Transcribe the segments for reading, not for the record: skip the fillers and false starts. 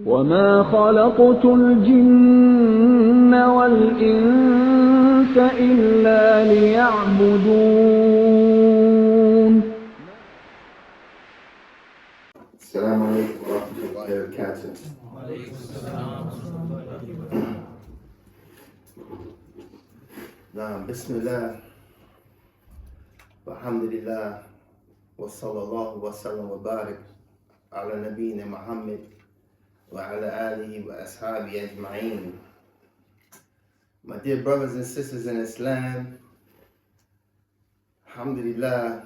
وما خلقت الجن والإنس إلا ليعبدون. السلام عليكم ورحمة الله وبركاته. نعم، بسم الله والحمد لله وصلى الله وسلم وبارك على نبينا محمد وعلى آله وأصحابه أجمعين. My dear brothers and sisters in Islam, alhamdulillah,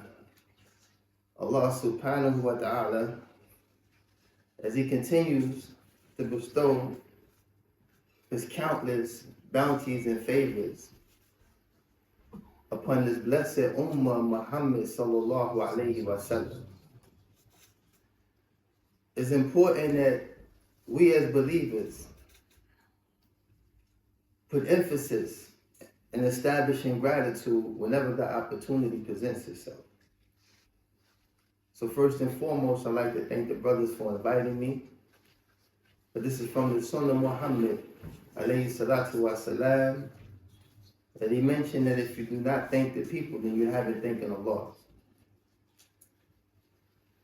Allah subhanahu wa ta'ala, as He continues to bestow His countless bounties and favors upon this blessed Ummah Muhammad sallallahu alayhi wa sallam, it's important that we as believers put emphasis in establishing gratitude whenever the opportunity presents itself. So first and foremost, I'd like to thank the brothers for inviting me. But this is from the Sunnah Muhammad alayhi salatu wa salam, that he mentioned that if you do not thank the people, then you haven't thanking Allah.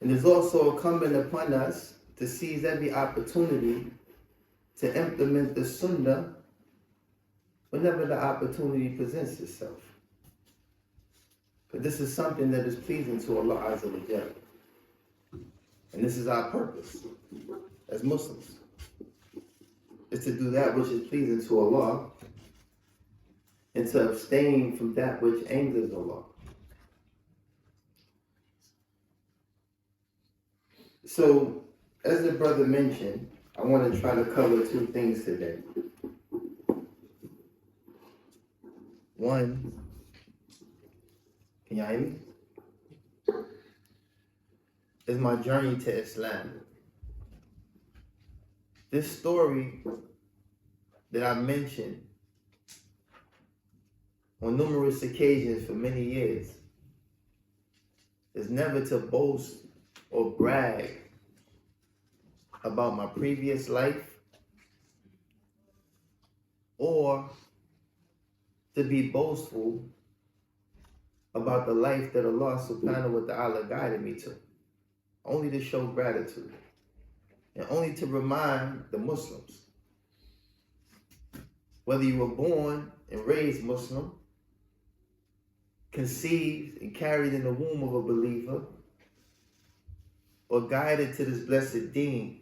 And it's also incumbent upon us to seize every opportunity to implement the Sunnah whenever the opportunity presents itself. But this is something that is pleasing to Allah Azza wa Jalla. And this is our purpose as Muslims, is to do that which is pleasing to Allah and to abstain from that which angers Allah. So, as the brother mentioned, I want to try to cover two things today. One, can y'all hear me? Is my journey to Islam. This story that I mentioned on numerous occasions for many years is never to boast or brag about my previous life or to be boastful about the life that Allah subhanahu wa ta'ala guided me to. Only to show gratitude and only to remind the Muslims, whether you were born and raised Muslim, conceived and carried in the womb of a believer, or guided to this blessed deen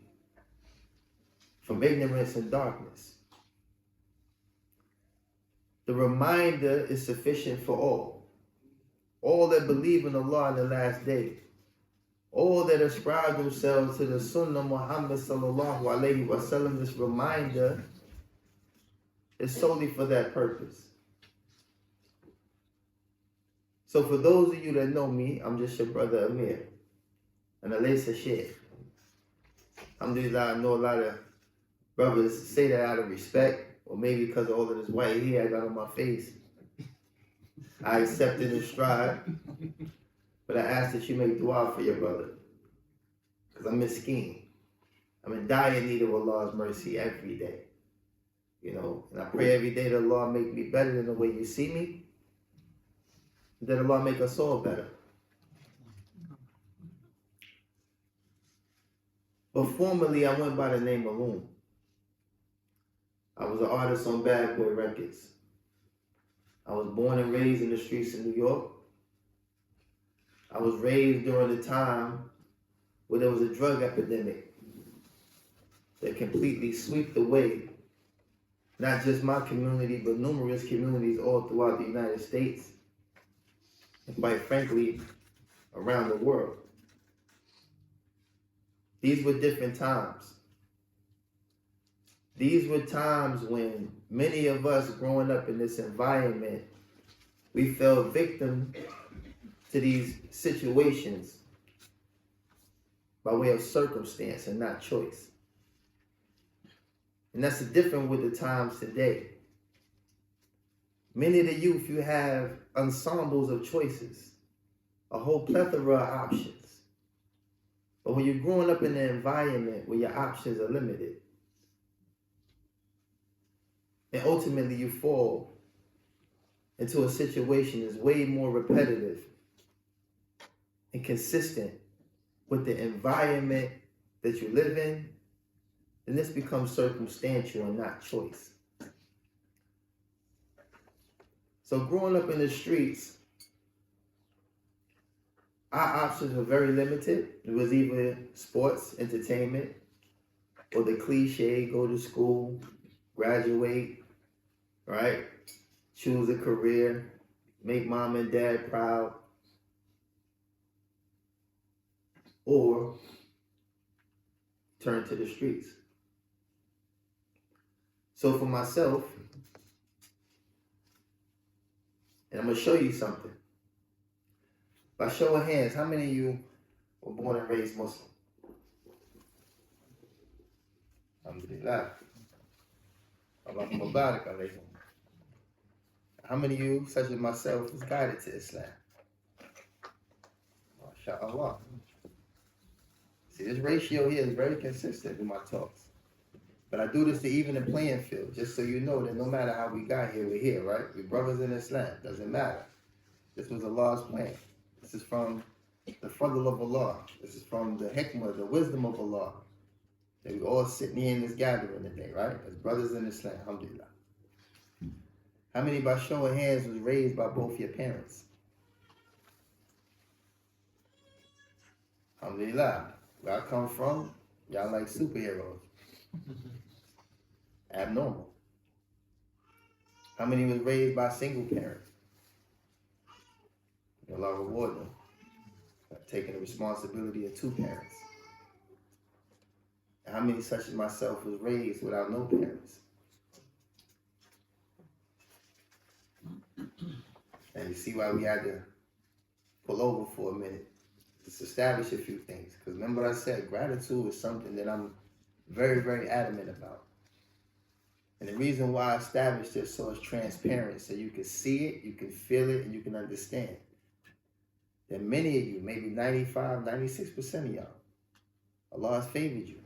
from ignorance and darkness, the reminder is sufficient for all that believe in Allah in the last day, all that ascribe themselves to the Sunnah Muhammad sallallahu alayhi wa sallam. This reminder is solely for that purpose. So for those of you that know me, I'm just your brother Amir, and Alaysa Sheikh. Alhamdulillah, I know a lot of brothers say that out of respect, or maybe because of all of this white hair I got on my face. I accept it in stride, but I ask that you make dua for your brother, because I'm miskeen. I'm in dire need of Allah's mercy every day. And I pray every day that Allah make me better than the way you see me, that Allah make us all better. But formerly, I went by the name of Loon. I was an artist on Bad Boy Records. I was born and raised in the streets of New York. I was raised during the time where there was a drug epidemic that completely swept away not just my community, but numerous communities all throughout the United States, and quite frankly, around the world. These were different times. These were times when many of us growing up in this environment, we fell victim to these situations by way of circumstance and not choice. And that's the difference with the times today. Many of the youth, you have ensembles of choices, a whole plethora of options. But when you're growing up in an environment where your options are limited, And ultimately you fall into a situation that's way more repetitive and consistent with the environment that you live in, then this becomes circumstantial and not choice. So growing up in the streets, our options were very limited. It was either sports, entertainment, or the cliche, go to school, graduate, right? Choose a career, make mom and dad proud, or turn to the streets. So for myself, and I'm going to show you something. By show of hands, how many of you were born and raised Muslim? Alhamdulillah. Allahumma barik alaykum. How many of you, such as myself, was guided to Islam? MashaAllah. See, this ratio here is very consistent in my talks. But I do this to even the playing field, just so you know that no matter how we got here, we're here, right? We're brothers in Islam. Doesn't matter. This was Allah's plan. This is from the fadl of Allah. This is from the hikmah, the wisdom of Allah. That we all sitting here in this gathering today, right? As brothers in Islam, alhamdulillah. How many by show of hands was raised by both your parents? Alhamdulillah. Where I come from, y'all like superheroes. Abnormal. How many was raised by single parents? Allah reward them. Taking the responsibility of two parents. And how many such as myself was raised without no parents? And you see why we had to pull over for a minute. Just establish a few things. Because remember what I said, gratitude is something that I'm very, very adamant about. And the reason why I established this so it's transparent, so you can see it, you can feel it, and you can understand. That many of you, maybe 95, 96% of y'all, Allah has favored you.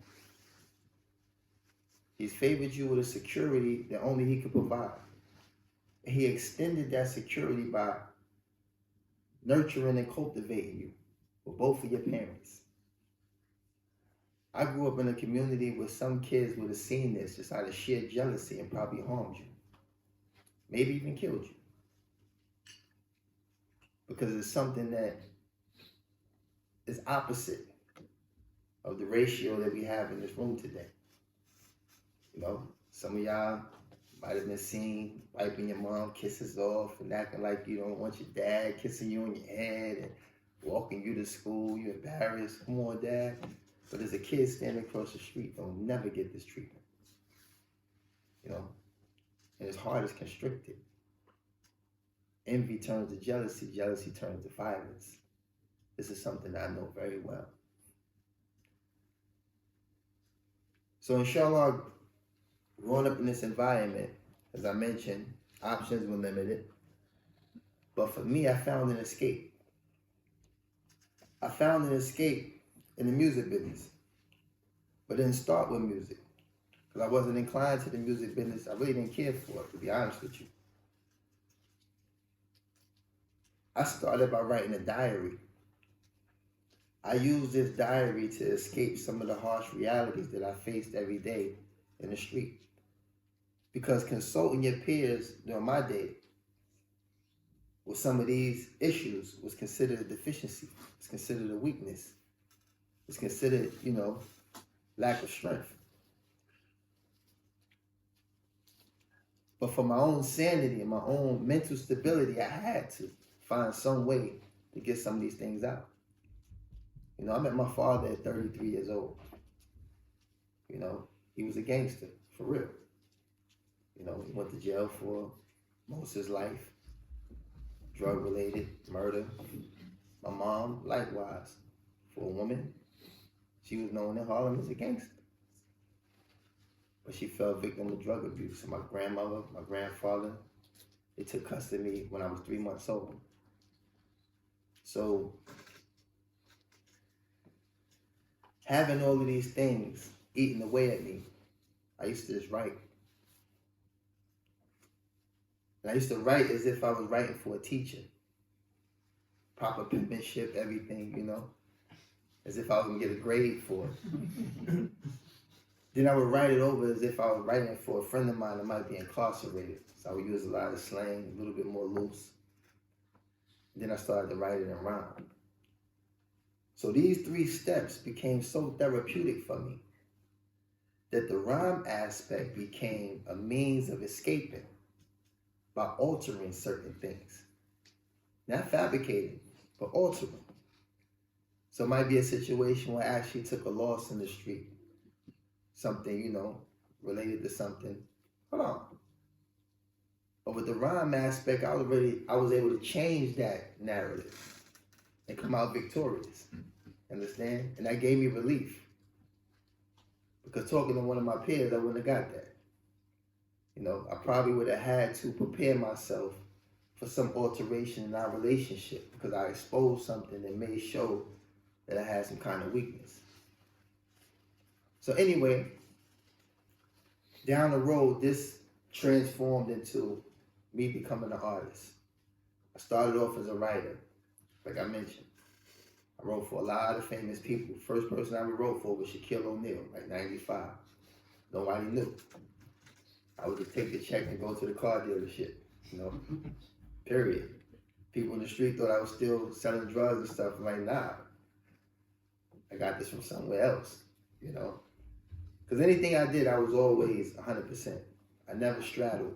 He's favored you with a security that only He could provide. And He extended that security by nurturing and cultivating you with both of your parents. I grew up in a community where some kids would have seen this just out of sheer jealousy and probably harmed you. Maybe even killed you. Because it's something that is opposite of the ratio that we have in this room today. You know, some of y'all might have been seen wiping your mom kisses off and acting like you don't want your dad kissing you on your head and walking you to school. You're embarrassed. Come on, Dad. But there's a kid standing across the street that will never get this treatment. You know, and his heart is constricted. Envy turns to jealousy. Jealousy turns to violence. This is something that I know very well. So inshallah, growing up in this environment, as I mentioned, options were limited. But for me, I found an escape. I found an escape in the music business. But didn't start with music. Because I wasn't inclined to the music business. I really didn't care for it, to be honest with you. I started by writing a diary. I used this diary to escape some of the harsh realities that I faced every day in the street. Because consulting your peers during my day with some of these issues was considered a deficiency. It's considered a weakness. It's considered, you know, lack of strength. But for my own sanity and my own mental stability, I had to find some way to get some of these things out. You know, I met my father at 33 years old. You know, he was a gangster, for real. You know, he went to jail for most of his life. Drug-related, murder. My mom, likewise, for a woman, she was known in Harlem as a gangster. But she fell victim to drug abuse. So my grandmother, my grandfather, they took custody of me when I was 3 months old. So having all of these things eating away at me, I used to just write. And I used to write as if I was writing for a teacher. Proper penmanship, everything, you know, as if I was going to get a grade for it. Then I would write it over as if I was writing for a friend of mine that might be incarcerated. So I would use a lot of slang, a little bit more loose. Then I started to write it in rhyme. So these 3 steps became so therapeutic for me that the rhyme aspect became a means of escaping by altering certain things. Not fabricating, but altering. So it might be a situation where I actually took a loss in the street. Something, you know, related to something. Hold on. But with the rhyme aspect, I was able to change that narrative and come out victorious. Understand? And that gave me relief. Because talking to one of my peers, I wouldn't have got that. You know, I probably would have had to prepare myself for some alteration in our relationship because I exposed something that may show that I had some kind of weakness. So anyway, down the road, this transformed into me becoming an artist. I started off as a writer, like I mentioned. I wrote for a lot of famous people. First person I ever wrote for was Shaquille O'Neal, like 95. Nobody knew. I would just take the check and go to the car dealership, you know, period. People in the street thought I was still selling drugs and stuff. I'm like, nah, I got this from somewhere else, you know. Because anything I did, I was always 100%. I never straddled.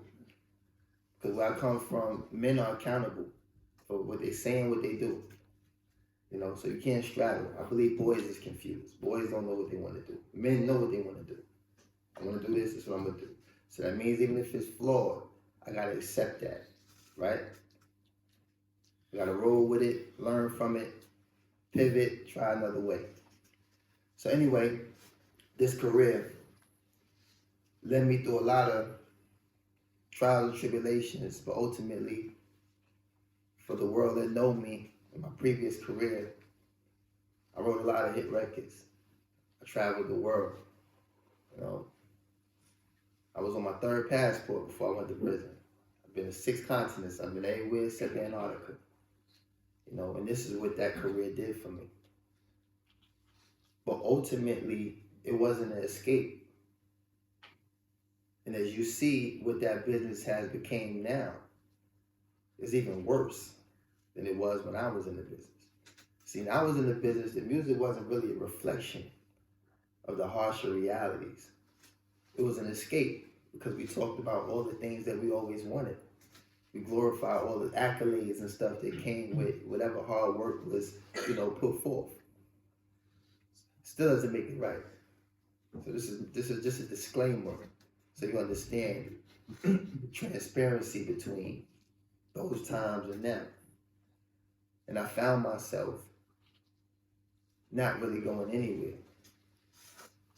Because where I come from, men are accountable for what they say and what they do. You know, so you can't straddle. I believe boys is confused. Boys don't know what they want to do. Men know what they want to do. I want to do this, that's what I'm going to do. So that means even if it's flawed, I got to accept that, right? I got to roll with it, learn from it, pivot, try another way. So anyway, this career led me through a lot of trials and tribulations, but ultimately, for the world that know me in my previous career, I wrote a lot of hit records. I traveled the world, you know. I was on my 3rd passport before I went to prison. I've been to 6 continents. I've been everywhere except Antarctica. You know, and this is what that career did for me. But ultimately, it wasn't an escape. And as you see what that business has become now, it's even worse than it was when I was in the business. See, when I was in the business, the music wasn't really a reflection of the harsher realities. It was an escape because we talked about all the things that we always wanted. We glorified all the accolades and stuff that came with whatever hard work was, you know, put forth. Still doesn't make it right. So this is just a disclaimer so you understand the transparency between those times and now. And I found myself not really going anywhere.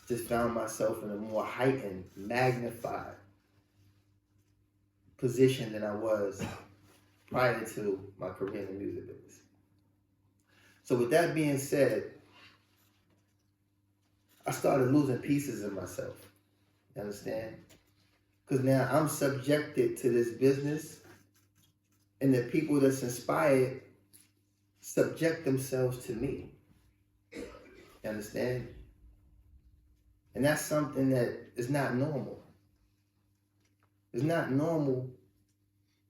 Just found myself in a more heightened, magnified position than I was prior to my career in the music business. So with that being said, I started losing pieces of myself. You understand? Because now I'm subjected to this business, and the people that's inspired subject themselves to me. You understand? And that's something that is not normal. It's not normal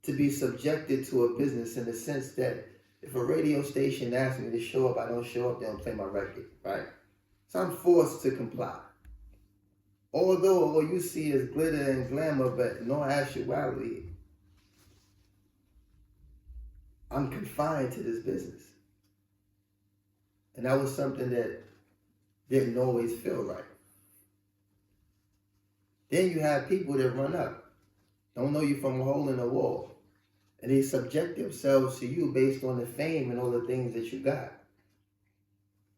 to be subjected to a business in the sense that if a radio station asks me to show up, I don't show up, they don't play my record, right? So I'm forced to comply. Although all you see is glitter and glamour, but no actuality, I'm confined to this business. And that was something that didn't always feel right. Then you have people that run up, don't know you from a hole in the wall, and they subject themselves to you based on the fame and all the things that you got.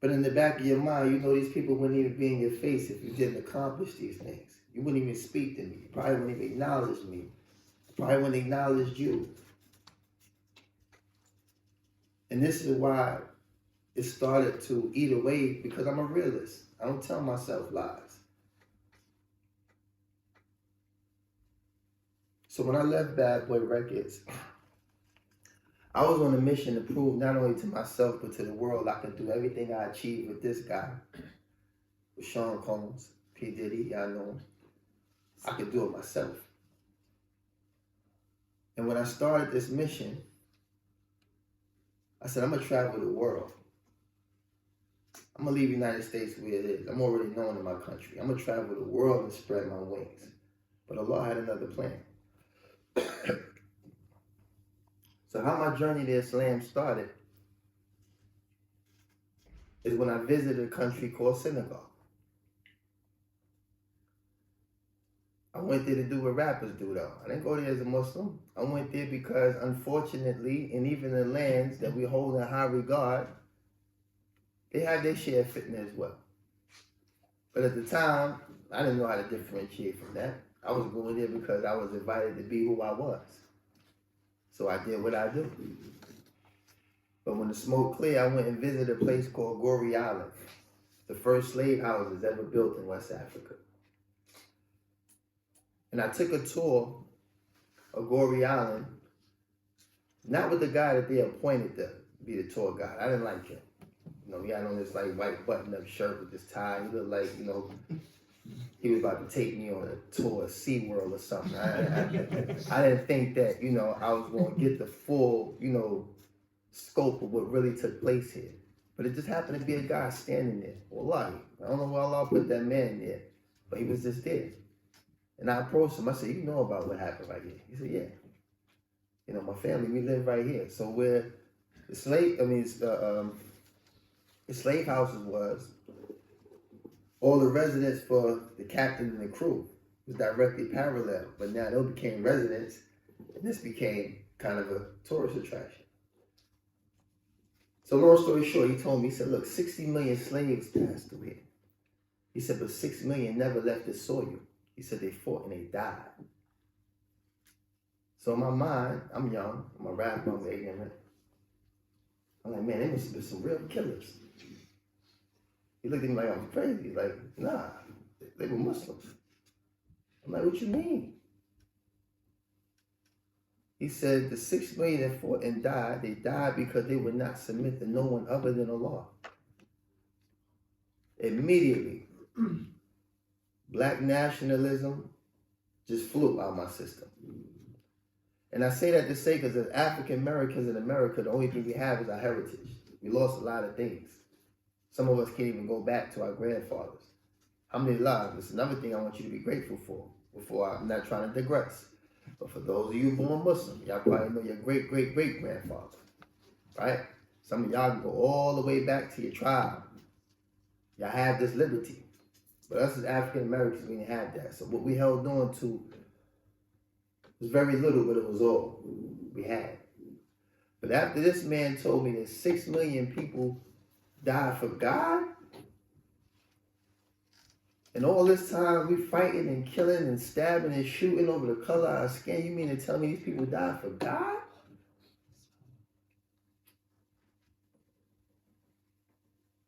But in the back of your mind, you know these people wouldn't even be in your face if you didn't accomplish these things. You wouldn't even speak to me. You probably wouldn't even acknowledge me. You probably wouldn't acknowledge you. And this is why it started to eat away, because I'm a realist. I don't tell myself lies. So when I left Bad Boy Records, I was on a mission to prove not only to myself but to the world I could do everything I achieved with this guy, with Sean Combs, P. Diddy, y'all know him. I could do it myself. And when I started this mission, I said, I'm gonna travel the world. I'm gonna leave the United States where it is. I'm already known in my country. I'm gonna travel the world and spread my wings. But Allah had another plan. So how my journey to Islam started is when I visited a country called Senegal. I went there to do what rappers do though. I didn't go there as a Muslim. I went there because unfortunately, and even the lands that we hold in high regard, they have their share of fitna as well. But at the time, I didn't know how to differentiate from that. I was going there because I was invited to be who I was. So I did what I do. But when the smoke cleared, I went and visited a place called Goree Island, the first slave houses ever built in West Africa. And I took a tour of Goree Island, not with the guy that they appointed to be the tour guide. I didn't like him. You know, he had on this like white button-up shirt with this tie. He looked like, you know, he was about to take me on a tour of SeaWorld or something. I didn't think that, you know, I was going to get the full, you know, scope of what really took place here. But it just happened to be a guy standing there. Wallahi. I don't know why Allah put that man there, but he was just there. And I approached him. I said, you know about what happened right here? He said, yeah. You know, my family, we live right here. So where the slave houses was, all the residents for the captain and the crew was directly parallel. But now they became residents, and this became kind of a tourist attraction. So long story short, he told me, he said, look, 60 million slaves passed through here. He said, but 6 million never left the soil. He said they fought and they died. So in my mind, I'm young, I'm a rapper, I'm ignorant. I'm like, man, they must have been some real killers. He looked at me like I was crazy. He's like, nah, they were Muslims. I'm like, what you mean? He said the 6 million that fought and died, they died because they would not submit to no one other than Allah. Immediately, black nationalism just flew out of my system. And I say that to say because as African Americans in America, the only thing we have is our heritage. We lost a lot of things. Some of us can't even go back to our grandfathers. Alhamdulillah, it's another thing I want you to be grateful for, before I'm not trying to digress. But for those of you born Muslim, y'all probably know your great-great-great-grandfather, right? Some of y'all can go all the way back to your tribe. Y'all have this liberty. But us as African Americans, we didn't have that. So what we held on to was very little, but it was all we had. But after this man told me that 6 million people died for God, and all this time we fighting and killing and stabbing and shooting over the color of our skin, you mean to tell me these people died for God?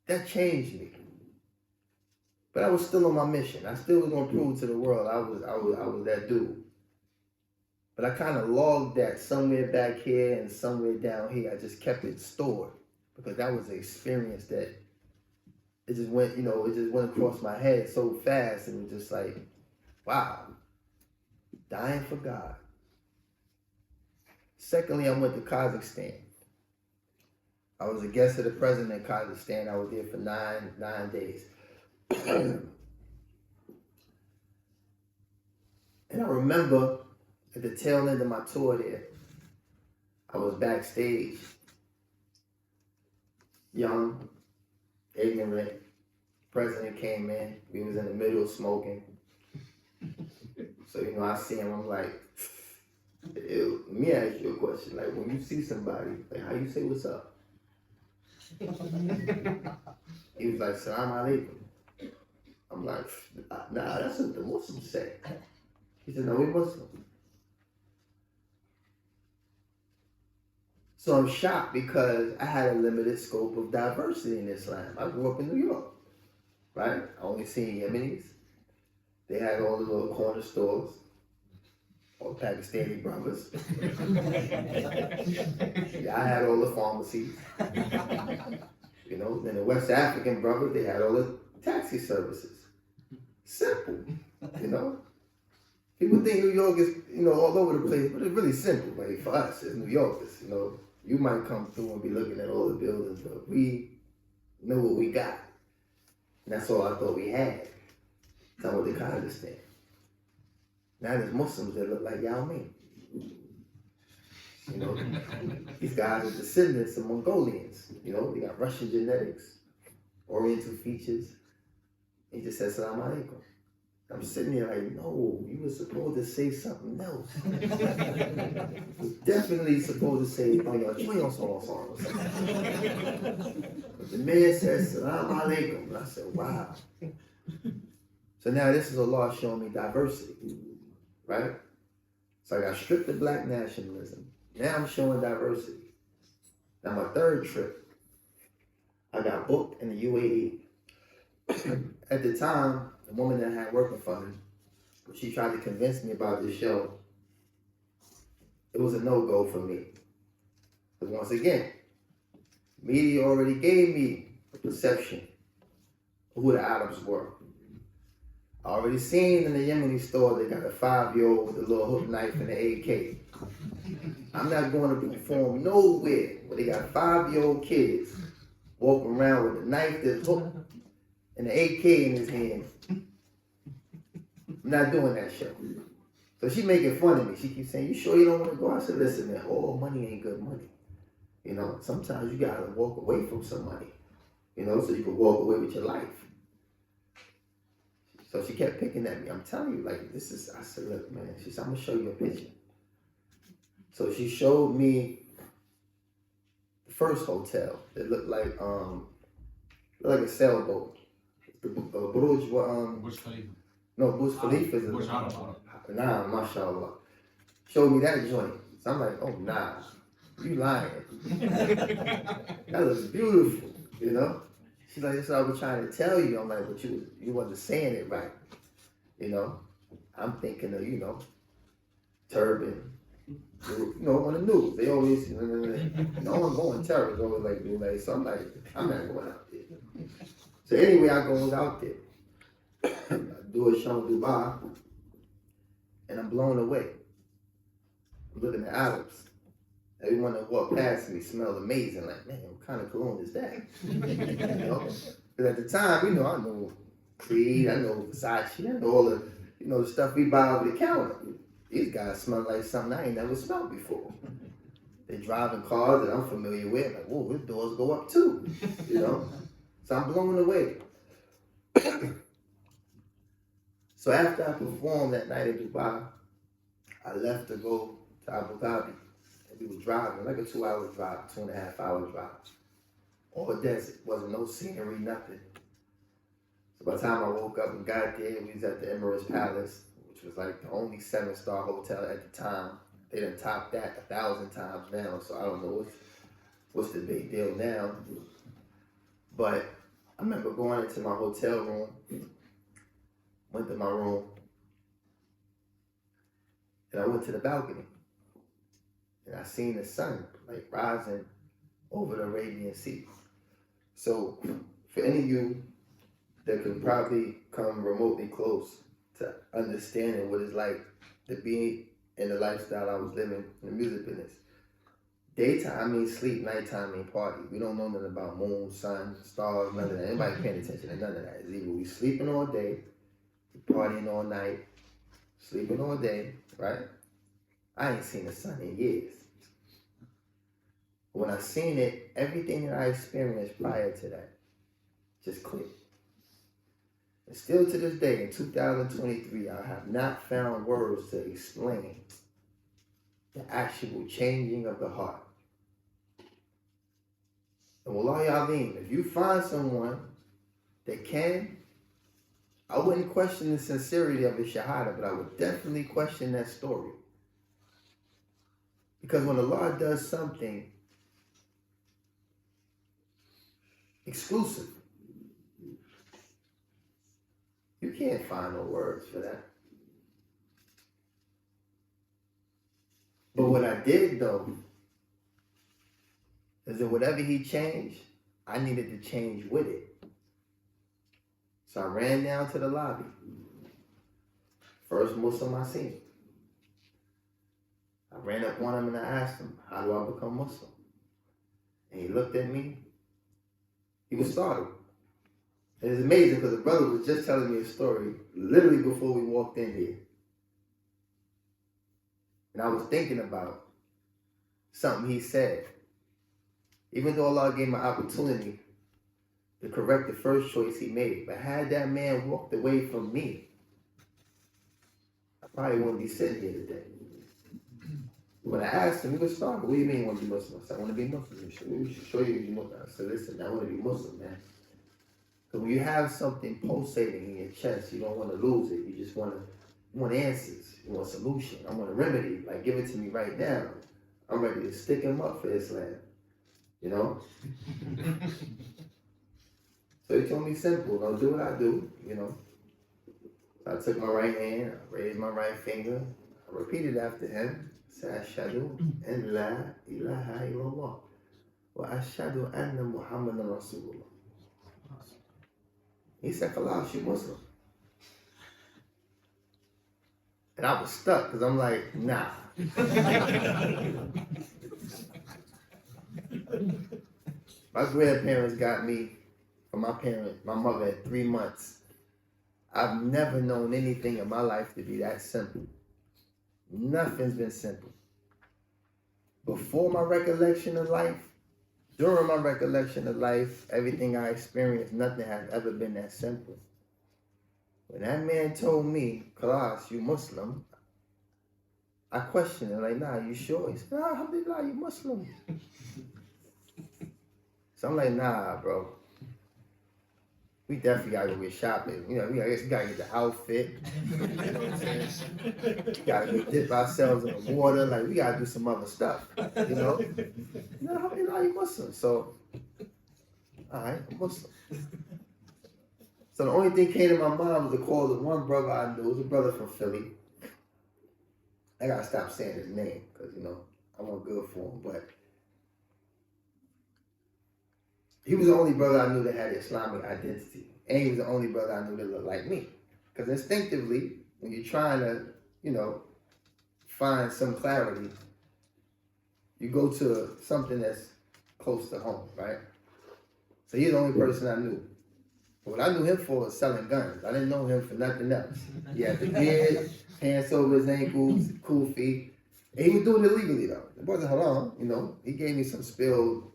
That changed me. But I was still on my mission. I still was gonna prove to the world I was that dude. But I kind of logged that somewhere back here and somewhere down here. I just kept it stored because that was an experience that it just went, you know, it just went across my head so fast, and it was just like, wow, dying for God. Secondly, I went to Kazakhstan. I was a guest of the president of Kazakhstan. I was there for nine days. And I remember at the tail end of my tour there, I was backstage, young, ignorant. President came in, we was in the middle smoking. So, you know, I see him, I'm like, let me ask you a question. Like, when you see somebody, like, how you say what's up? He was like, Salam alaikum. I'm like, nah, that's what the Muslims say. He said, no, we're Muslim. So I'm shocked because I had a limited scope of diversity in Islam. I grew up in New York, right? I only seen Yemenis. They had all the little corner stores. all Pakistani brothers. Yeah, I had all the pharmacies. You know, then the West African brothers, they had all the taxi services. Simple, you know. People think New York is, you know, all over the place, but it's really simple. Like for us as New Yorkers, you know, you might come through and be looking at all the buildings, but we know what we got. And that's all I thought we had. That's what they kind of understand. Now there's Muslims that look like Yao Ming. You know, these guys are descendants of Mongolians. You know, they got Russian genetics, Oriental features. He just said, Salaam alaikum. I'm sitting there like, no, you were supposed to say something else. You're definitely supposed to say, oh, your twin song. But the man said, Salaam alaikum. And I said, wow. So now this is Allah showing me diversity, right? So I got stripped of black nationalism. Now I'm showing diversity. Now my third trip, I got booked in the UAE. At the time, the woman that I had working for me, she tried to convince me about this show. It was a no-go for me. Because once again, media already gave me a perception of who the Arabs were. I already seen in the Yemeni store they got a 5-year-old with a little hook knife and an AK. I'm not going to perform nowhere where they got 5-year-old kids walking around with a knife that's hooked and the AK in his hand. I'm not doing that show. So she making fun of me. She keeps saying, you sure you don't want to go? I said, listen, man, all money ain't good money. You know, sometimes you got to walk away from some money, you know, so you can walk away with your life. So she kept picking at me. I'm telling you, like, this is, I said, look, man, she said, I'm going to show you a picture. So she showed me the first hotel that looked like a sailboat. The Burj, Burj Khalifa. no, Burj Khalifa is Burj Khalifa. Nah, mashallah. Showed me that joint. So I'm like, oh, nah, you lying. That looks beautiful, you know? She's like, that's what I was trying to tell you. I'm like, but you wasn't saying it right, you know? I'm thinking of, you know, turban. You know, on the news, they always, no one going terror. It's always like, so I'm like, I'm not going out there. So anyway, I goes out there. I do a show in Dubai, and I'm blown away. I'm looking at Arabs. Everyone that walked past me smelled amazing. Like, man, what kind of cologne is that? You know? Because at the time, you know, I know Creed, I know Versace, I know all the, you know, the stuff we buy over the counter. These guys smell like something I ain't never smelled before. They're driving cars that I'm familiar with. Like, whoa, his doors go up too, you know? So I'm blown away. So after I performed that night in Dubai, I left to go to Abu Dhabi. And we were driving, like a 2-hour drive, 2.5-hour drive. All desert, wasn't no scenery, nothing. So by the time I woke up and got there, we was at the Emirates Palace, which was like the only 7-star hotel at the time. They done topped that 1,000 times now, so I don't know what's the big deal now. But I remember going into my hotel room, went to my room, and I went to the balcony. And I seen the sun like rising over the Arabian Sea. So for any of you that could probably come remotely close to understanding what it's like to be in the lifestyle I was living in the music business. Daytime means sleep, nighttime means party. We don't know nothing about moon, sun, stars, none of that. Anybody paying attention to none of that. It's either we sleeping all day, partying all night, sleeping all day, right? I ain't seen the sun in years. When I seen it, everything that I experienced prior to that just clicked. And still to this day, in 2023, I have not found words to explain the actual changing of the heart. And wallahi alim, if you find someone that can, I wouldn't question the sincerity of his shahada, but I would definitely question that story. Because when Allah does something exclusive, you can't find no words for that. But what I did though is that whatever he changed, I needed to change with it. So I ran down to the lobby. First Muslim I seen. I ran up on him and I asked him, how do I become Muslim? And he looked at me. He was startled. And it's amazing because the brother was just telling me a story literally before we walked in here. And I was thinking about something he said. Even though Allah gave me an opportunity to correct the first choice he made, but had that man walked away from me, I probably wouldn't be sitting here today. When I asked him, he was startled. What do you mean you want to be Muslim? I said, I want to be Muslim. We should show you you're Muslim. I said, listen, I want to be Muslim, man. Because when you have something pulsating in your chest, you don't want to lose it. You just want answers. You want a solution. I want a remedy. Like, give it to me right now. I'm ready to stick him up for Islam. You know? So he told me simple, don't do what I do, you know. So I took my right hand, I raised my right finger, I repeated after him, I said, Ashhadu an la ilaha illallah, wa ashhadu anna Muhammadan Rasulullah. He said, Khalas, you Muslim. And I was stuck, because I'm like, nah. My grandparents got me, or my mother at 3 months. I've never known anything in my life to be that simple. Nothing's been simple. Before my recollection of life, during my recollection of life, everything I experienced, nothing has ever been that simple. When that man told me, Khalas, you Muslim, I questioned him, like, nah, you sure? He said, alhamdulillah, you Muslim. So I'm like, nah, bro. We definitely gotta go get shopping. You know, we gotta get the outfit. You know what I'm saying? We gotta go dip ourselves in the water. Like, we gotta do some other stuff. You know? No, alhamdulillah, you Muslim. So, all right, I'm Muslim. So the only thing came to my mind was to call the one brother I knew. It was a brother from Philly. I gotta stop saying his name because, you know, I want good for him. But he was the only brother I knew that had Islamic identity. And he was the only brother I knew that looked like me. Because instinctively, when you're trying to, you know, find some clarity, you go to something that's close to home, right? So he's the only person I knew. What I knew him for was selling guns. I didn't know him for nothing else. He had the beard, pants over his ankles, cool feet. And he was doing it legally though. It wasn't haram, you know. He gave me some spill.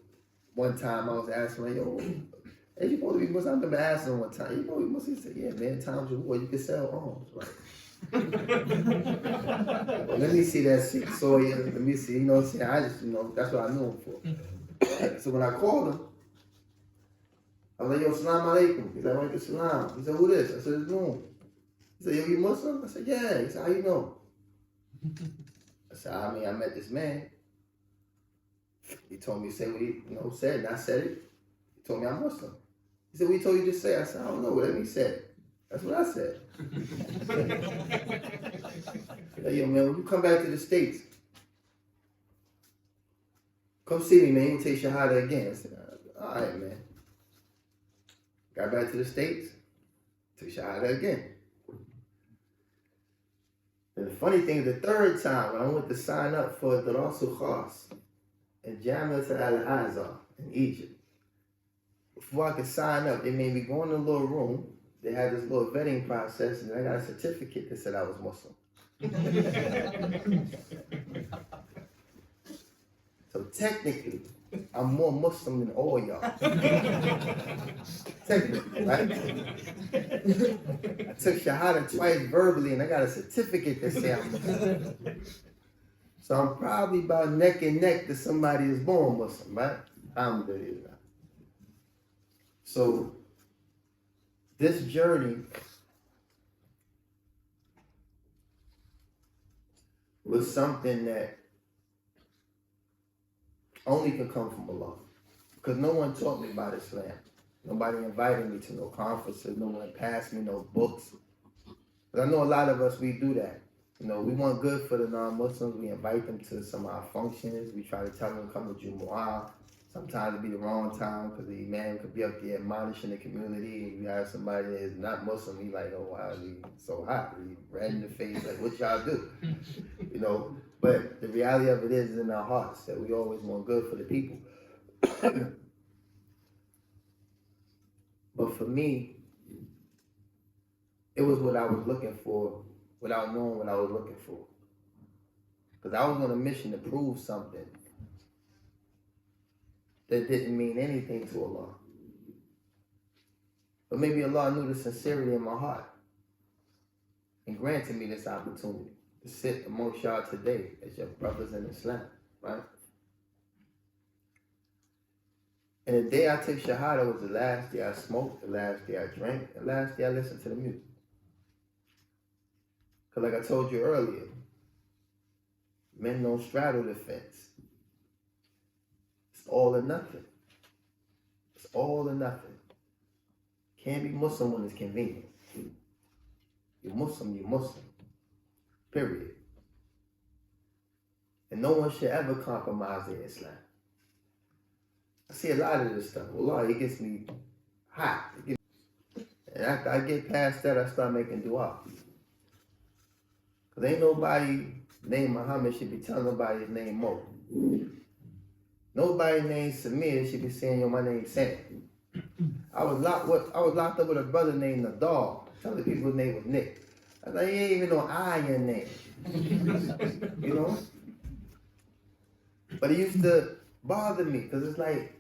One time I was asking him, yo, hey, you supposed to be Muslim? I remember asking him one time, you know you Muslim? He said, yeah, man, times of war, you can sell arms, right? Well, let me see that soya, let me see, you know what I'm saying? I just, you know, that's what I knew him for. So when I called him, I was like, yo, salam alaikum. He's like, walaikum salam. He said, who this? I said, it's Loon. He said, yo, you Muslim? I said, yeah. He said, how you know? I said, I mean, I met this man. He told me to say what he, you know, said, and I said it. He told me I'm Muslim. He said, what he told you to say? I said, I don't know, whatever he said. That's what I said. Like, yo, man, when you come back to the States, come see me, man. You can take Shahada again. I said, all right, man. Got back to the States, took Shahada again. And the funny thing, the third time, when I went to sign up for Darasul Khas in Jamiat Al-Azhar in Egypt, before I could sign up, they made me go in a little room. They had this little vetting process, and I got a certificate that said I was Muslim. So technically, I'm more Muslim than all y'all. Technically, right? I took Shahada twice verbally, and I got a certificate that says I'm Muslim. So I'm probably about neck and neck to somebody who's born Muslim, right? Alhamdulillah. So this journey was something that only could come from Allah. Because no one taught me about Islam. Nobody invited me to no conferences. No one passed me no books. But I know a lot of us, we do that. You know, we want good for the non-Muslims. We invite them to some of our functions. We try to tell them to come to Jumu'ah. Sometimes it be the wrong time because the imam could be up there admonishing the community. And you have somebody that is not Muslim, he like, oh wow, he so hot. He red in the face, like, what y'all do? You know, but the reality of it is in our hearts that we always want good for the people. But for me, it was what I was looking for without knowing what I was looking for. Because I was on a mission to prove something that didn't mean anything to Allah. But maybe Allah knew the sincerity in my heart and granted me this opportunity to sit amongst y'all today as your brothers in Islam, right? And the day I took Shahada was the last day I smoked, the last day I drank, the last day I listened to the music. Because like I told you earlier, men don't straddle the fence. It's all or nothing. It's all or nothing. Can't be Muslim when it's convenient. You're Muslim, you're Muslim. Period. And no one should ever compromise their Islam. I see a lot of this stuff. Wallah, it gets me hot. And after I get past that, I start making dua. Because ain't nobody named Muhammad should be telling nobody his name Mo. Nobody named Samir should be saying, yo, my name's Sam. I was locked up with a brother named Nadal, telling people his name was Nick. I was like, he ain't even know I your name. You know? But it used to bother me, because it's like,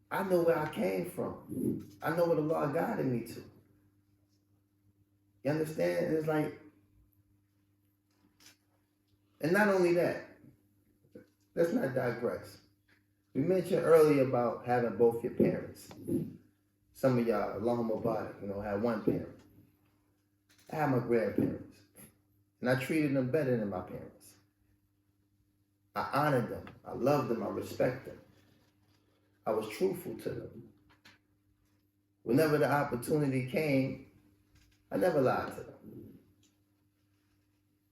I know where I came from. I know what Allah guided me to. You understand? It's like, and not only that, let's not digress. We mentioned earlier about having both your parents. Some of y'all, Allahumma barak, you know, had one parent. I had my grandparents. And I treated them better than my parents. I honored them. I loved them. I respect them. I was truthful to them. Whenever the opportunity came, I never lied to them.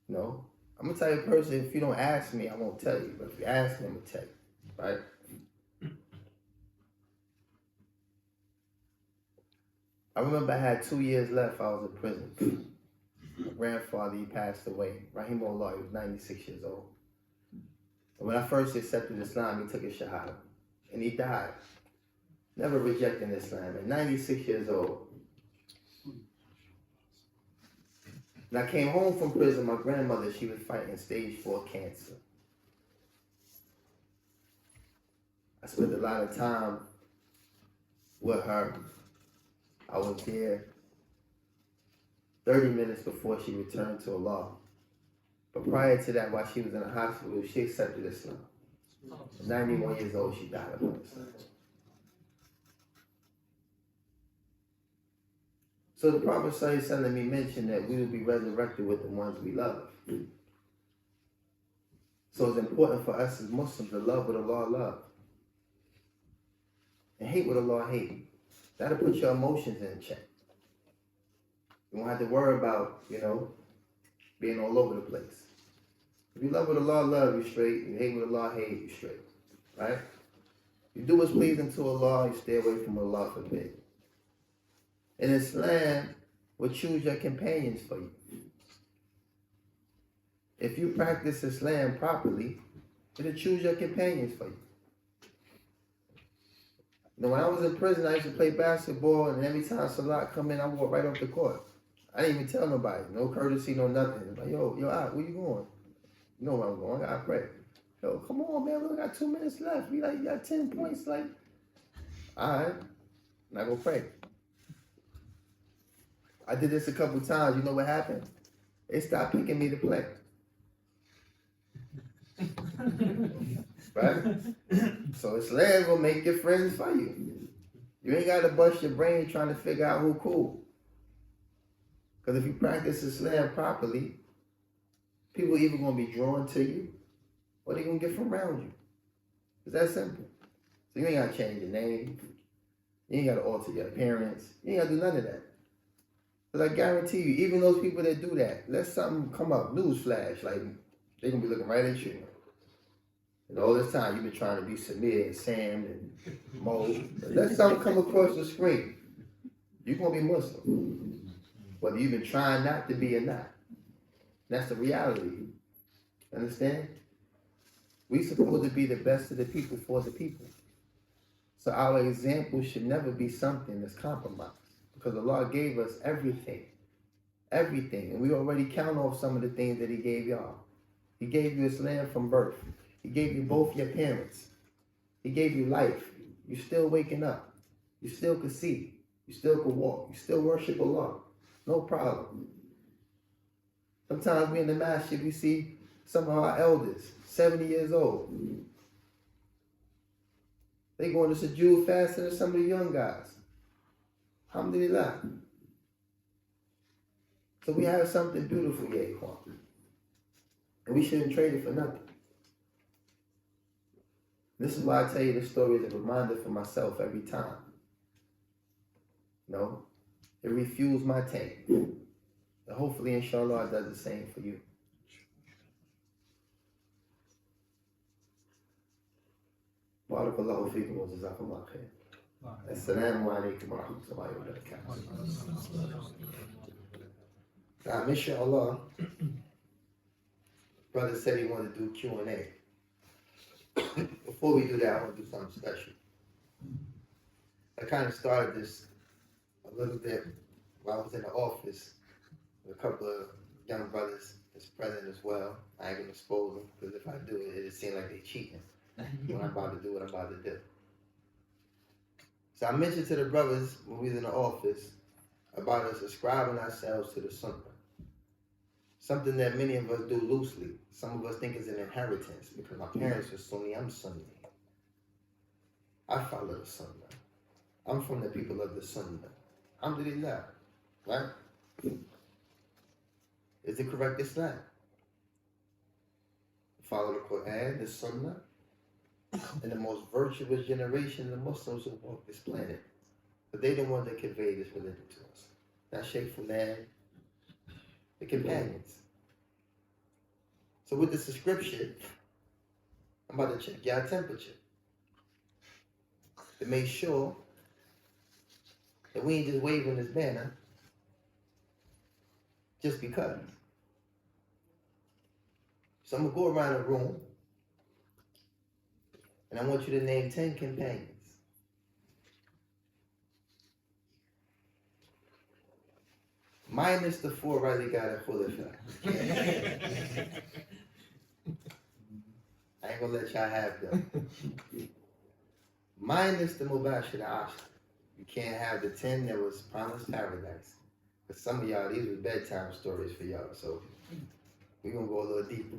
You know? I'm gonna tell you a person, if you don't ask me, I won't tell you. But if you ask me, I'm gonna tell you, right? I remember I had 2 years left, I was in prison. My grandfather, he passed away. Rahimahullah, he was 96 years old. And when I first accepted Islam, he took his shahada. And he died. Never rejecting Islam. At 96 years old. When I came home from prison, my grandmother, she was fighting stage 4 cancer. I spent a lot of time with her. I was there 30 minutes before she returned to Allah. But prior to that, while she was in the hospital, she accepted Islam. At 91 years old, she died upon Islam. So the Prophet ﷺ mentioned that we will be resurrected with the ones we love. So it's important for us as Muslims to love what Allah loves. And hate what Allah hates. That'll put your emotions in check. You won't have to worry about, you know, being all over the place. If you love what Allah loves, you straight. You hate what Allah hates, you straight. Right? You do what's pleasing to Allah, you stay away from what Allah forbids. And Islam will choose your companions for you. If you practice Islam properly, it'll choose your companions for you. Now, when I was in prison, I used to play basketball, and every time Salat come in, I walk right off the court. I didn't even tell nobody. No courtesy, no nothing. Like, yo, where you going? You know where I'm going. I gotta pray. Yo, come on, man. We only got 2 minutes left. We like, you got 10 points. Like, all right. Now go pray. I did this a couple times. You know what happened? They stopped picking me to play. Right? So Islam will make your friends for you. You ain't got to bust your brain trying to figure out who cool. Because if you practice Islam properly, people either going to be drawn to you or they're going to get from around you. It's that simple. So you ain't got to change your name. You ain't got to alter your appearance. You ain't got to do none of that. Because I guarantee you, even those people that do that, let something come up, newsflash, like they gonna be looking right at you. And all this time you've been trying to be Samir and Sam and Mo. Let something come across the screen. You're gonna be Muslim. Whether you've been trying not to be or not. That's the reality. Understand? We supposed to be the best of the people for the people. So our example should never be something that's compromised. Because Allah gave us everything. Everything. And we already count off some of the things that He gave y'all. He gave you Islam from birth. He gave you both your parents. He gave you life. You're still waking up. You still can see. You still can walk. You still worship Allah. No problem. Sometimes we in the masjid, we see some of our elders, 70 years old. They going to sujood faster than some of the young guys. Alhamdulillah. So we have something beautiful here, Kwan. And we shouldn't trade it for nothing. This is why I tell you this story as a reminder for myself every time. You know, it refuels my tank. And hopefully, inshallah, it does the same for you. Barakallahu feekum wa jazakumullah khair. Assalamu alaikum wa rahmatullahi wa barakatuh. Now, inshallah, brother said he wanted to do Q&A. Before we do that, I want to do something special. I kind of started this a little bit while I was in the office with a couple of young brothers that's present as well. I ain't gonna expose them because if I do it, it'll seem like they're cheating when I'm about to do what I'm about to do. So I mentioned to the brothers when we was in the office about us ascribing ourselves to the Sunnah. Something that many of us do loosely. Some of us think it's an inheritance because my parents were Sunni, I'm Sunni. I follow the Sunnah. I'm from the people of the Sunnah. Alhamdulillah. Right? Is it correct Islam? Follow the Quran, the Sunnah, and the most virtuous generation of the Muslims who walk this planet. But they the ones that convey this religion to us. Not Sheikh Fulan, the companions. So with the subscription, I'm about to check your temperature to make sure that we ain't just waving this banner just because. So I'm gonna go around the room and I want you to name 10 companions. Minus the 4 Radical Khulafa. I ain't gonna let y'all have them. Minus the Mubashir Ashar. You can't have the 10 that was promised paradise. Because some of y'all, these were bedtime stories for y'all. So we're gonna go a little deeper.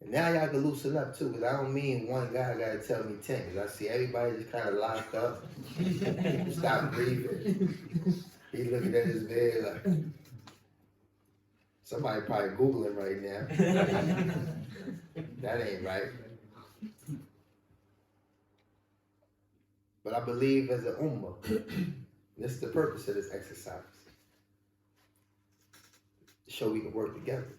And now y'all can loosen up too, because I don't mean one guy gotta tell me 10, because I see everybody just kind of locked up. People stop breathing. He's looking at his bed like, somebody probably Googling right now. That ain't right. But I believe as an ummah, this is the purpose of this exercise. To show we can work together.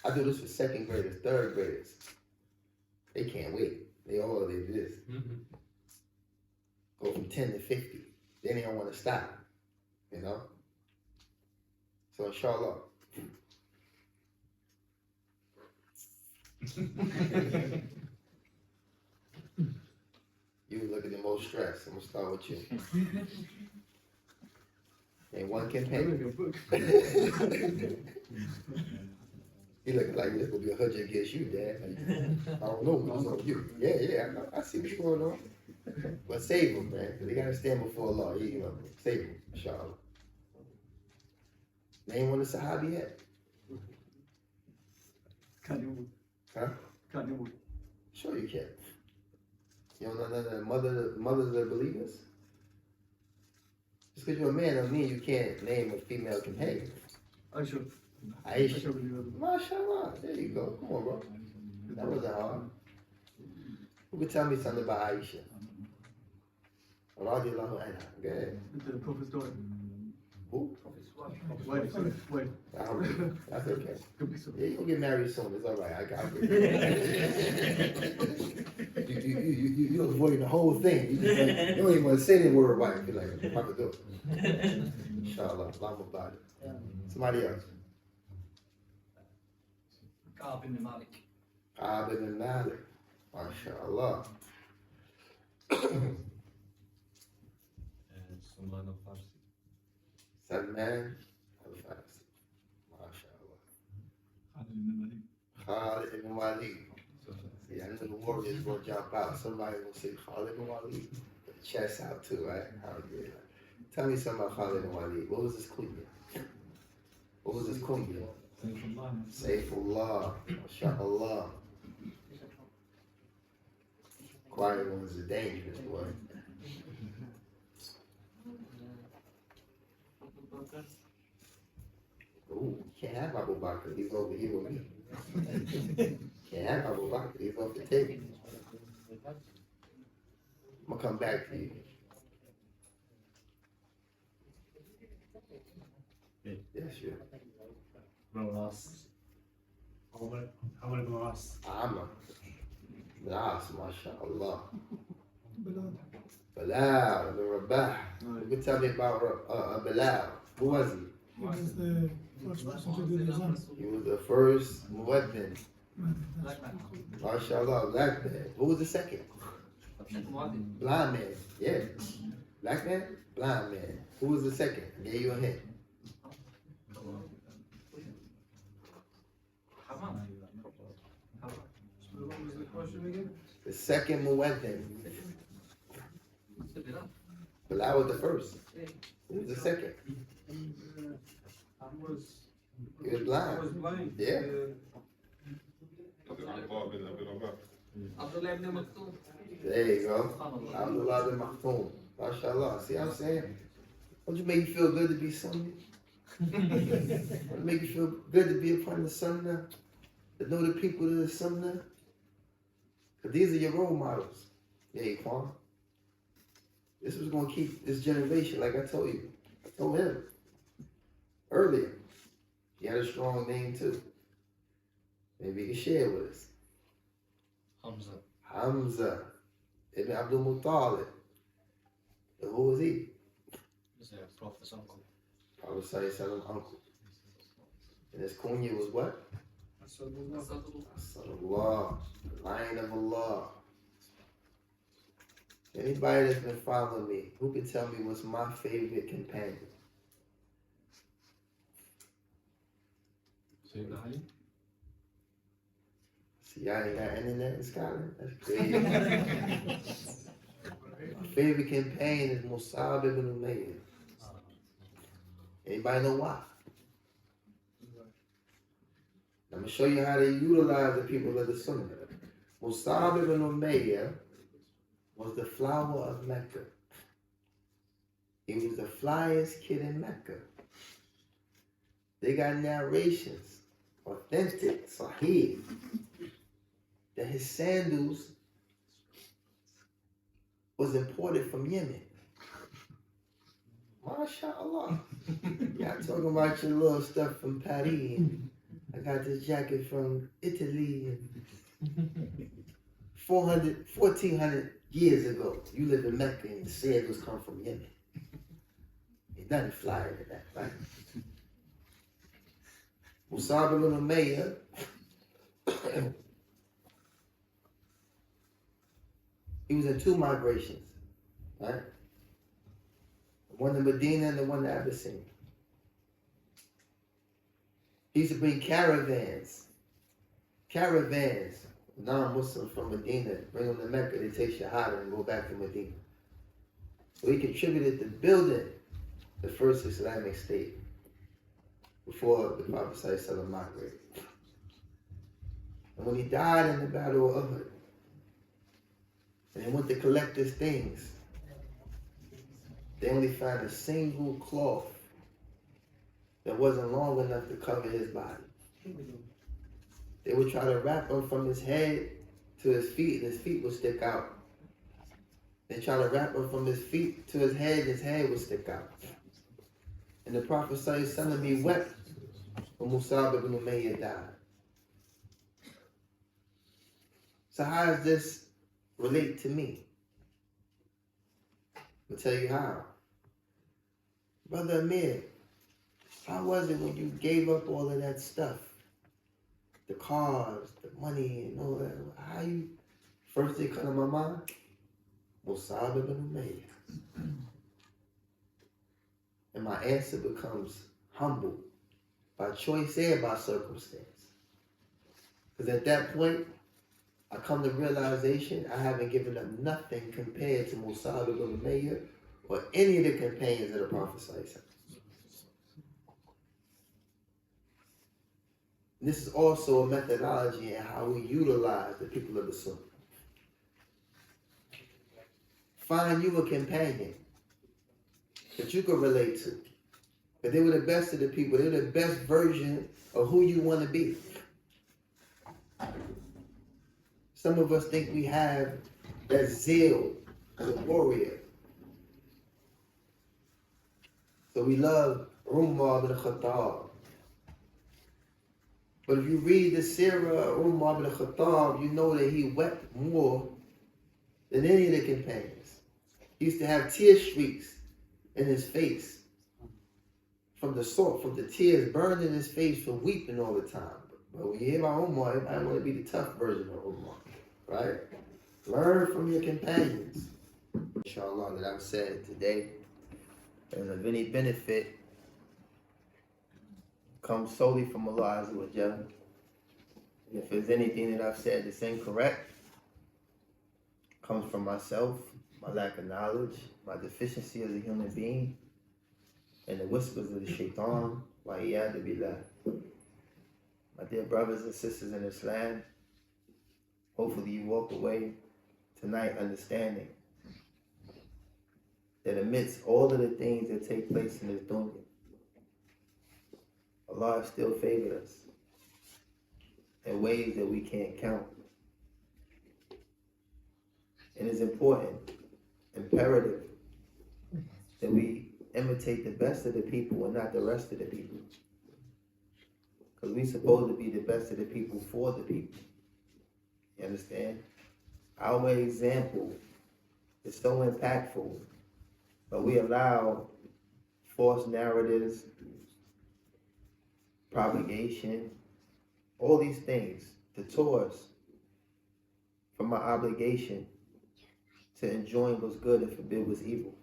I do this for 2nd graders, 3rd graders. They can't wait. They all do this. Go from 10 to 50. Then they don't want to stop. You know? So inshallah. You look at the most stressed. I'm gonna start with you. Ain't one campaign. He looking like this gonna be 100 against you, Dad. Like, I don't know what's on you. Yeah, I see what's going on. But save them, man. They gotta stand before Allah. You know, save them, inshallah. Name one of the Sahabi yet. Huh? Sure you can. You don't know none of the mothers of the believers? Just because you're a man don't mean you can't name a female companion. Aisha. MashaAllah. There you go. Come on, bro. That wasn't hard. Who could tell me something about Aisha? Radiallahu anha. Go ahead. The Prophet's daughter. Who? Wait. That's okay. Could be so. Yeah, you'll get married soon. It's all right. I got it. You avoiding the whole thing. You don't even want to say the word right. You're like, I'm about to do it. Inshallah. Allahumma barik. Somebody else. Ka'b ibn Malik. Ka'b ibn Malik. MashaAllah. Salman al-Farsi. Salman al-Farsi. MashaAllah. Khalid ibn Walid. Khalid ibn Walid. See, I know the warriors will jump out. Somebody will say Khalid ibn Walid. Chest out too, right? Alhamdulillah. Tell me something about Khalid ibn Walid. What was his kunya? What was his kunya? Saifullah. MashaAllah. Quiet ones are dangerous, boy. Ooh, can't have Abu Bakr. He's over here with me. Can't have Abu Bakr. He's off the table. I'm gonna come back to you. Yes, sure. Amr ibn As. Amr. Nas, mashallah. Bilal, the Rabah. You can tell me about Bilal. Who was he? He was the first person to do the exam. He was the first mueddin. Black man. MashaAllah, black man. Who was the second? Muadhin. Blind man. Yeah. Black man? Blind man. Who was the second? I gave you a hint. Hammam. What was the question again? The second mueddin. Bilal was the first. Who was the second? He was blind. blind. Yeah. Abdullah ibn Maktoum. There you go. Abdullah bin Maktoum. MashaAllah. See what I'm saying? Don't you make you feel good to be Sunni? Don't it make you feel good to be a part of the Sunnah? To know the people of the Sunnah? Because these are your role models. Yeah, Quan. This was going to keep this generation, like I told you. I told him earlier. He had a strong name too. Maybe he can share with us. Hamza. Ibn Abdul Muttalib. And who was he? He's a prophet's uncle. Prophet Sallallahu uncle. And his kunya was what? As-Sallallahu. The Lion of Allah. Anybody that's been following me, who can tell me what's my favorite companion? See, y'all ain't got internet in Scotland? That's crazy. My favorite companion is Musab ibn Umayyah. Anybody know why? I'm going to show you how they utilize the people of the Sunnah. Musab ibn Umayyah was the flower of Mecca. He was the flyest kid in Mecca. They got narrations, authentic, sahih, that his sandals was imported from Yemen. MashaAllah. Y'all talking about your little stuff from Paris. I got this jacket from Italy. 1400 years ago, you lived in Mecca and the sandals come from Yemen. Ain't nothing flyer than that, right? Musab ibn Umayyah, he was in two migrations, right? One to Medina and the one to Abyssinia. He used to bring caravans, non-Muslims from Medina, bring them to Mecca, they take Shahada and go back to Medina. So he contributed to building the first Islamic state before the Prophet ﷺ migrated. And when he died in the Battle of Uhud, and they went to collect his things, they only found a single cloth that wasn't long enough to cover his body. They would try to wrap him from his head to his feet, and his feet would stick out. They try to wrap him from his feet to his head would stick out. And the Prophet ﷺ, he wept when Musab ibn Umayyah died. So how does this relate to me? I'll tell you how. Brother Amir, how was it when you gave up all of that stuff? The cars, the money, and all that. How you, first thing come to my mind? Musab ibn Umayyah. And my answer becomes humble, by choice and by circumstance. Because at that point, I come to realization I haven't given up nothing compared to Musab ibn Umayyah or any of the companions of the Prophet ﷺ. This is also a methodology in how we utilize the people of the Sunnah. Find you a companion that you can relate to. But they were the best of the people. They were the best version of who you want to be. Some of us think we have that zeal as a warrior. So we love Umar ibn Khattab. But if you read the Sirah of Umar ibn Khattab, you know that he wept more than any of the companions. He used to have tear streaks in his face from the salt, from the tears burning his face from weeping all the time. But when you hear about Umar, everybody want to be the tough version of Umar, right? Learn from your companions. Inshallah, that I've said today, and of any benefit, comes solely from Allah Azza wa Jalla. And if there's anything that I've said that's incorrect, comes from myself, my lack of knowledge, my deficiency as a human being, and the whispers of the shaitan, wa'iyadu billah. My dear brothers and sisters in Islam, hopefully you walk away tonight understanding that amidst all of the things that take place in this dunya, Allah has still favored us in ways that we can't count. And it's important, imperative, that we imitate the best of the people and not the rest of the people. Because we're supposed to be the best of the people for the people. You understand? Our example is so impactful, but we allow false narratives, propagation, all these things to tour us from our obligation to enjoying what's good and forbid what's evil.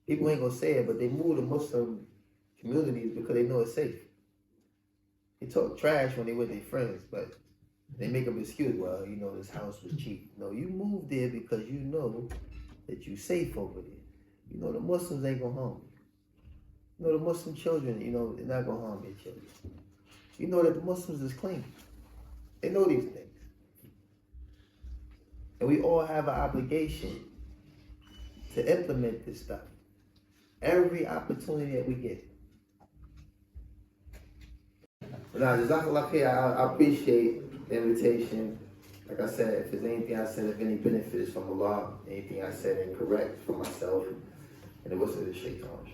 People ain't gonna say it, but they move to Muslim communities because they know it's safe. They talk trash when they with their friends, but they make up an excuse. Well, you know, this house was cheap. No, you moved there because you know that you're safe over there. You know the Muslims ain't gonna harm you. You know the Muslim children, you know, they're not gonna harm their children. You know that the Muslims is clean. They know these things. And we all have an obligation to implement this stuff. Every opportunity that we get. But now, Jazakallah khair, I appreciate the invitation. Like I said, if there's anything I said, if any benefit is from Allah, anything I said incorrect from myself, and it wasn't the shaitan.